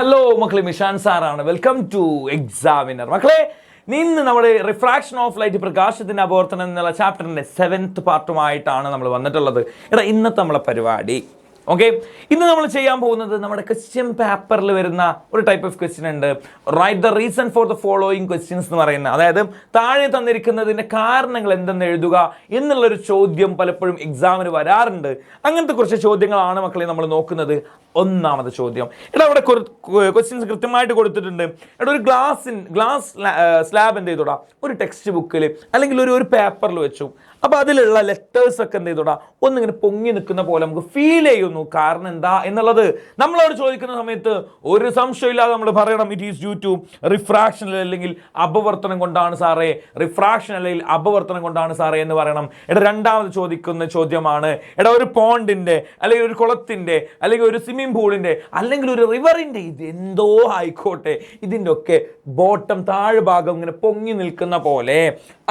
Hello മക്കളെ, മിഷാൻ സാറാണ്. Welcome to examiner. മക്കളെ, ഇന്ന് നമ്മൾ റിഫ്രാക്ഷൻ ഓഫ് ലൈറ്റ്, പ്രകാശത്തിന്റെ അപവർത്തനം എന്നുള്ള ചാപ്റ്ററിന്റെ 7th പാർട്ടുമായിട്ടാണ് നമ്മൾ വന്നിട്ടുള്ളത്. ഇന്നത്തെ നമ്മളെ പരിപാടി ഓക്കെ. ഇന്ന് നമ്മൾ ചെയ്യാൻ പോകുന്നത് നമ്മുടെ ക്വസ്റ്റ്യൻ പേപ്പറിൽ വരുന്ന ഒരു ടൈപ്പ് ഓഫ് ക്വസ്റ്റ്യൻ ഉണ്ട്. Write the reason for the following questions എന്ന് പറയുന്നത്, അതായത് താഴെ തന്നിരിക്കുന്നതിന്റെ കാരണങ്ങൾ എന്തെന്ന് എഴുതുക എന്നുള്ളൊരു ചോദ്യം പലപ്പോഴും എക്സാമിന് വരാറുണ്ട്. അങ്ങനത്തെ കുറച്ച് ചോദ്യങ്ങളാണ് മക്കളെ നമ്മൾ നോക്കുന്നത്. ഒന്നാമത്തെ ചോദ്യം, അവിടെ ക്വസ്റ്റ്യൻസ് കൃത്യമായിട്ട് കൊടുത്തിട്ടുണ്ട്. ഒരു ഗ്ലാസ് സ്ലാബ് എന്ത് ചെയ്തോടാ, ഒരു ടെക്സ്റ്റ് ബുക്കിൽ അല്ലെങ്കിൽ ഒരു പേപ്പറിൽ വെച്ചു. അപ്പോൾ അതിലുള്ള ലെറ്റേഴ്സ് ഒക്കെ എന്ത് ചെയ്തോടാ, ഒന്നിങ്ങനെ പൊങ്ങി നിൽക്കുന്ന പോലെ നമുക്ക് ഫീൽ ചെയ്യുന്നു. കാരണം എന്താ എന്നുള്ളത് നമ്മളോട് ചോദിക്കുന്ന സമയത്ത് ഒരു സംശയമില്ലാതെ നമ്മൾ പറയണം, it is due to refraction, അല്ലെങ്കിൽ അപവർത്തനം കൊണ്ടാണ് സാറേ, റിഫ്രാക്ഷൻ അല്ലെങ്കിൽ അപവർത്തനം കൊണ്ടാണ് സാറേ എന്ന് പറയണം. രണ്ടാമത് ചോദിക്കുന്ന ചോദ്യമാണ്, ഒരു പോണ്ടിന്റെ അല്ലെങ്കിൽ ഒരു കുളത്തിന്റെ അല്ലെങ്കിൽ ഒരു സ്വിമ്മിംഗ് പൂളിന്റെ അല്ലെങ്കിൽ ഒരു റിവറിന്റെ, ഇത് എന്തോ ആയിക്കോട്ടെ, ഇതിൻ്റെ ഒക്കെ ബോട്ടം താഴെ ഭാഗം ഇങ്ങനെ പൊങ്ങി നിൽക്കുന്ന പോലെ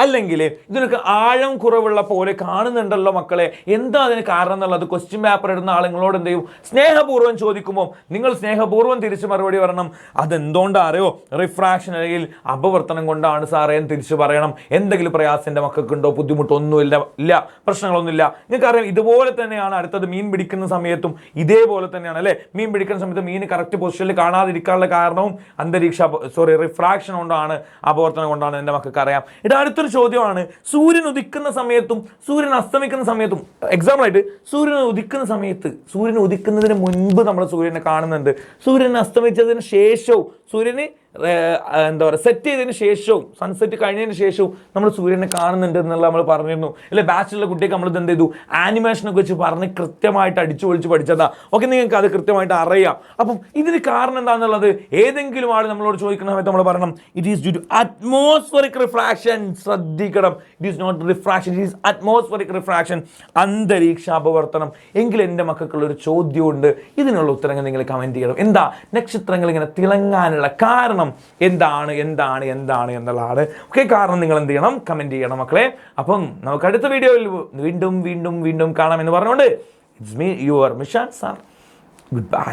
അല്ലെങ്കിൽ ഇതിനൊക്കെ ആഴം കുറവുള്ള പോലെ കാണുന്നുണ്ടല്ലോ മക്കളെ, എന്താ അതിന് കാരണം എന്നുള്ളത് ക്വസ്റ്റ്യൻ പേപ്പർ ഇടുന്ന ആളുകളോട് എന്ത് ചെയ്യും, സ്നേഹപൂർവ്വം ചോദിക്കുമ്പോൾ നിങ്ങൾ സ്നേഹപൂർവ്വം തിരിച്ച് മറുപടി പറയണം. അതെന്തുകൊണ്ടാ അറിയോ, റിഫ്രാക്ഷൻ അല്ലെങ്കിൽ അപവർത്തനം കൊണ്ടാണ് സാറേ എന്ന് തിരിച്ച് പറയണം. എന്തെങ്കിലും പ്രയാസത്തിന്റെ മക്കൾക്കുണ്ടോ, ബുദ്ധിമുട്ടൊന്നുമില്ല, ഇല്ല, പ്രശ്നങ്ങളൊന്നുമില്ല. നിങ്ങൾക്കറിയാം, ഇതുപോലെ തന്നെയാണ് അടുത്തത് മീൻ പിടിക്കുന്ന സമയത്തും ഇതേപോലെ തന്നെയാണ് അല്ലേ. മീൻ പിടിക്കുന്ന സമയത്ത് മീൻ കറക്റ്റ് പൊസിഷനിൽ കാണാതിരിക്കാനുള്ള കാരണവും റിഫ്രാക്ഷൻ കൊണ്ടാണ്, അപവർത്തനം കൊണ്ടാണ്. എൻ്റെ മക്കൾക്ക് അറിയാം. അടുത്തൊരു ചോദ്യമാണ്, സൂര്യൻ ഉദിക്കുന്ന സമയത്തും സൂര്യൻ അസ്തമിക്കുന്ന സമയത്തും, എക്സാമ്പിൾ ആയിട്ട് സൂര്യൻ ഉദിക്കുന്ന സമയത്ത്, സൂര്യൻ ഉദിക്കുന്നതിന് മുൻപ് നമ്മൾ സൂര്യനെ കാണുന്നുണ്ട്, സൂര്യൻ അസ്തമിച്ചതിന് ശേഷവും, സൂര്യന് എന്താ പറയുക സെറ്റ് ചെയ്തതിന് ശേഷവും, സൺസെറ്റ് കഴിഞ്ഞതിന് ശേഷവും നമ്മൾ സൂര്യനെ കാണുന്നുണ്ട് എന്നുള്ള നമ്മൾ പറഞ്ഞിരുന്നു അല്ലെ. ബാച്ചിലുള്ള കുട്ടിയൊക്കെ നമ്മൾ എന്ത് ചെയ്തു, ആനിമേഷനൊക്കെ വെച്ച് പറഞ്ഞ് കൃത്യമായിട്ട് അടിച്ചു പൊളിച്ച് പഠിച്ചതാ. ഓക്കെ, നിങ്ങൾക്ക് അത് കൃത്യമായിട്ട് അറിയാം. അപ്പം ഇതിന് കാരണം എന്താണെന്നുള്ളത് ഏതെങ്കിലും ആൾ നമ്മളോട് ചോദിക്കുന്ന സമയത്ത് നമ്മൾ പറയണം, it is due to atmospheric refraction. ശ്രദ്ധിക്കണം, it is not refraction, it is atmospheric refraction, അന്തരീക്ഷ അപവർത്തനം. എങ്കിൽ എൻ്റെ മക്കൾക്കുള്ളൊരു ചോദ്യമുണ്ട്, ഇതിനുള്ള ഉത്തരങ്ങൾ നിങ്ങൾ കമൻറ്റ് ചെയ്യണം. എന്താ നക്ഷത്രങ്ങൾ ഇങ്ങനെ തിളങ്ങാനുള്ള കാരണം എന്താണ് എന്താണ് എന്താണ് എന്നുള്ളതാണ്. ഓക്കെ, കാരണം നിങ്ങൾ എന്ത് ചെയ്യണം, കമൻറ്റ് ചെയ്യണം മക്കളെ. അപ്പം നമുക്ക് അടുത്ത വീഡിയോയിൽ വീണ്ടും വീണ്ടും വീണ്ടും കാണാം എന്ന് പറഞ്ഞുകൊണ്ട്, it's me your Mishan sir. Good bye.